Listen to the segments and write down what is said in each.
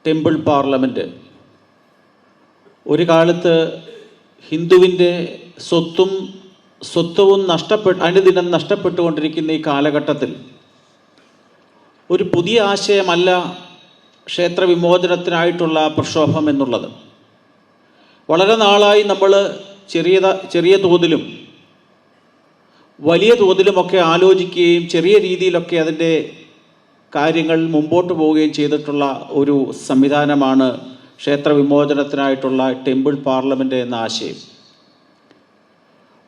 Temple parliament ഒരു കാലത്ത് ഹിന്ദുവിൻ്റെ സ്വത്വവും അനുദിനം നഷ്ടപ്പെട്ടുകൊണ്ടിരിക്കുന്ന ഈ കാലഘട്ടത്തിൽ ഒരു പുതിയ ആശയമല്ല ക്ഷേത്ര വിമോചനത്തിനായിട്ടുള്ള പ്രക്ഷോഭം എന്നുള്ളത്. വളരെ നാളായി നമ്മൾ ചെറിയ തോതിലും വലിയ തോതിലുമൊക്കെ ആലോചിക്കുകയും ചെറിയ രീതിയിലൊക്കെ അതിൻ്റെ കാര്യങ്ങൾ മുമ്പോട്ട് പോവുകയും ചെയ്തിട്ടുള്ള ഒരു സംവിധാനമാണ് ക്ഷേത്ര വിമോചനത്തിനായിട്ടുള്ള ടെമ്പിൾ പാർലമെൻറ്റ് എന്ന ആശയം.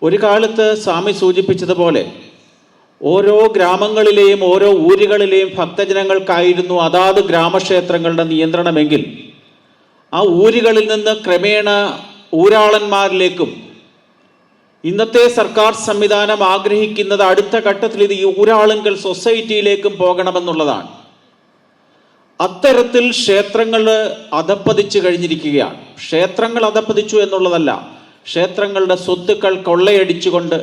ഒരു കാലത്ത് സ്വാമി സൂചിപ്പിച്ചതുപോലെ ഓരോ ഗ്രാമങ്ങളിലെയും ഓരോ ഊരുകളിലെയും ഭക്തജനങ്ങൾക്കായിരുന്നു അതാത് ഗ്രാമക്ഷേത്രങ്ങളുടെ നിയന്ത്രണമെങ്കിൽ ആ ഊരുകളിൽ നിന്ന് ക്രമേണ ഊരാളന്മാരിലേക്കും ഇന്നത്തെ സർക്കാർ സംവിധാനം ആഗ്രഹിക്കുന്നത് അടുത്ത ഘട്ടത്തിൽ ഇത് ഈ ഊരാളുങ്കൽ സൊസൈറ്റിയിലേക്കും പോകണമെന്നുള്ളതാണ്. അത്തരത്തിൽ ക്ഷേത്രങ്ങൾ അധപ്പതിച്ചു കഴിഞ്ഞിരിക്കുകയാണ്. ക്ഷേത്രങ്ങൾ അധപ്പതിച്ചു എന്നുള്ളതല്ല, ക്ഷേത്രങ്ങളുടെ സ്വത്തുക്കൾ കൊള്ളയടിച്ചുകൊണ്ട്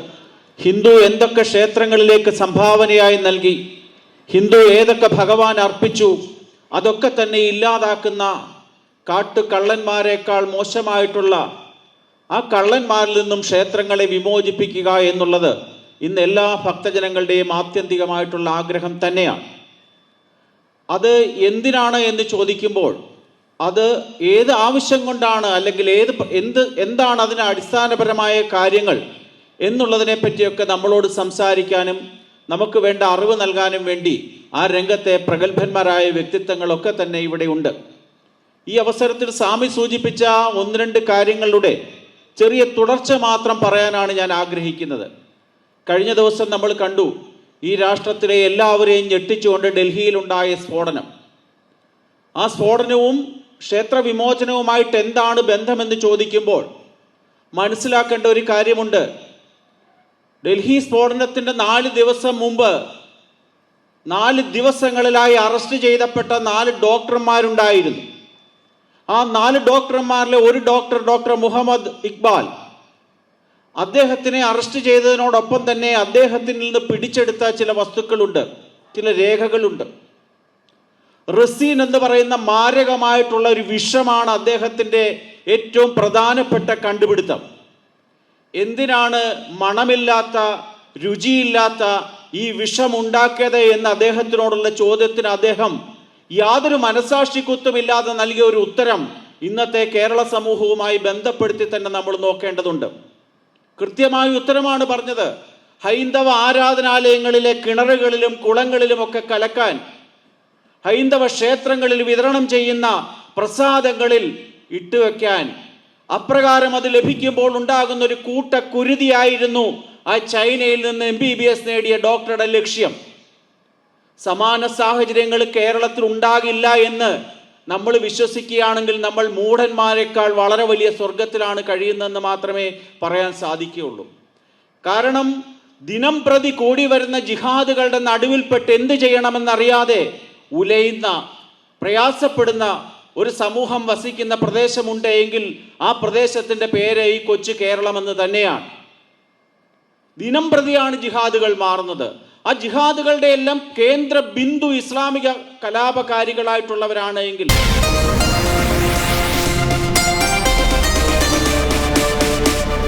ഹിന്ദു എന്തൊക്കെ ക്ഷേത്രങ്ങളിലേക്ക് സംഭാവനയായി നൽകി, ഹിന്ദു ഏതൊക്കെ ഭഗവാൻ അർപ്പിച്ചു, അതൊക്കെ തന്നെ ഇല്ലാതാക്കുന്ന കാട്ടുകള്ളന്മാരെക്കാൾ മോശമായിട്ടുള്ള ആ കള്ളന്മാരിൽ നിന്നും ക്ഷേത്രങ്ങളെ വിമോചിപ്പിക്കുക എന്നുള്ളത് ഇന്ന് എല്ലാ ഭക്തജനങ്ങളുടെയും ആത്യന്തികമായിട്ടുള്ള ആഗ്രഹം തന്നെയാണ്. അത് എന്തിനാണ് എന്ന് ചോദിക്കുമ്പോൾ അത് ഏത് ആവശ്യം കൊണ്ടാണ്, അല്ലെങ്കിൽ എന്താണ് അതിന് അടിസ്ഥാനപരമായ കാര്യങ്ങൾ എന്നുള്ളതിനെ പറ്റിയൊക്കെ നമ്മളോട് സംസാരിക്കാനും നമുക്ക് വേണ്ട അറിവ് നൽകാനും വേണ്ടി ആ രംഗത്തെ പ്രഗത്ഭന്മാരായ വ്യക്തിത്വങ്ങളൊക്കെ തന്നെ ഇവിടെ ഉണ്ട്. ഈ അവസരത്തിൽ സ്വാമി സൂചിപ്പിച്ച ഒന്ന് രണ്ട് കാര്യങ്ങളുടെ ചെറിയ തുടർച്ച മാത്രം പറയാനാണ് ഞാൻ ആഗ്രഹിക്കുന്നത്. കഴിഞ്ഞ ദിവസം നമ്മൾ കണ്ടു, ഈ രാഷ്ട്രത്തിലെ എല്ലാവരെയും ഞെട്ടിച്ചുകൊണ്ട് ഡൽഹിയിലുണ്ടായ സ്ഫോടനം. ആ സ്ഫോടനവും ക്ഷേത്ര വിമോചനവുമായിട്ട് എന്താണ് ബന്ധമെന്ന് ചോദിക്കുമ്പോൾ മനസ്സിലാക്കേണ്ട ഒരു കാര്യമുണ്ട്. ഡൽഹി സ്ഫോടനത്തിൻ്റെ 4 ദിവസം മുമ്പ് 4 ദിവസങ്ങളിലായി അറസ്റ്റ് ചെയ്യപ്പെട്ട 4 ഡോക്ടർമാരുണ്ടായിരുന്നു. ആ 4 ഡോക്ടർമാരിലെ ഒരു ഡോക്ടർ മുഹമ്മദ് ഇക്ബാൽ, അദ്ദേഹത്തിനെ അറസ്റ്റ് ചെയ്തതിനോടൊപ്പം തന്നെ അദ്ദേഹത്തിൽ നിന്ന് പിടിച്ചെടുത്ത ചില വസ്തുക്കളുണ്ട്, ചില രേഖകളുണ്ട്. റസീൻ എന്ന് പറയുന്ന മാരകമായിട്ടുള്ള ഒരു വിഷമാണ് അദ്ദേഹത്തിൻ്റെ ഏറ്റവും പ്രധാനപ്പെട്ട കണ്ടുപിടുത്തം. എന്തിനാണ് മണമില്ലാത്ത, രുചിയില്ലാത്ത ഈ വിഷം ഉണ്ടാക്കിയത് എന്ന് അദ്ദേഹത്തിനോടുള്ള ചോദ്യത്തിന് അദ്ദേഹം യാതൊരു മനസാക്ഷിക്കുത്തുമില്ലാതെ നൽകിയ ഒരു ഉത്തരം ഇന്നത്തെ കേരള സമൂഹവുമായി ബന്ധപ്പെടുത്തി തന്നെ നമ്മൾ നോക്കേണ്ടതുണ്ട്. കൃത്യമായ ഉത്തരമാണ് പറഞ്ഞത്. ഹൈന്ദവ ആരാധനാലയങ്ങളിലെ കിണറുകളിലും കുളങ്ങളിലുമൊക്കെ കലക്കാൻ, ഹൈന്ദവ ക്ഷേത്രങ്ങളിൽ വിതരണം ചെയ്യുന്ന പ്രസാദങ്ങളിൽ ഇട്ടുവെക്കാൻ, അപ്രകാരം അത് ലഭിക്കുമ്പോൾ ഉണ്ടാകുന്ന ഒരു കൂട്ടക്കുരുതിയായിരുന്നു ആ ചൈനയിൽ നിന്ന് MBBS നേടിയ ഡോക്ടറുടെ ലക്ഷ്യം. സമാന സാഹചര്യങ്ങൾ കേരളത്തിൽ ഉണ്ടാകില്ല എന്ന് നമ്മൾ വിശ്വസിക്കുകയാണെങ്കിൽ നമ്മൾ മൂഢന്മാരെക്കാൾ വളരെ വലിയ സ്വർഗത്തിലാണ് കഴിയുന്നതെന്ന് മാത്രമേ പറയാൻ സാധിക്കുകയുള്ളൂ. കാരണം ദിനം പ്രതി കൂടി വരുന്ന ജിഹാദുകളുടെ നടുവിൽപ്പെട്ട് എന്ത് ചെയ്യണമെന്നറിയാതെ ഉലയുന്ന, പ്രയാസപ്പെടുന്ന ഒരു സമൂഹം വസിക്കുന്ന പ്രദേശമുണ്ട് എങ്കിൽ ആ പ്രദേശത്തിൻ്റെ പേര് ഈ കൊച്ചു കേരളം എന്ന് തന്നെയാണ്. ദിനം പ്രതിയാണ് ജിഹാദുകൾ മാറുന്നത്. ആ ജിഹാദുകളുടെ എല്ലാം കേന്ദ്ര ബിന്ദു ഇസ്ലാമിക കലാപകാരികളായിട്ടുള്ളവരാണ് എങ്കിൽ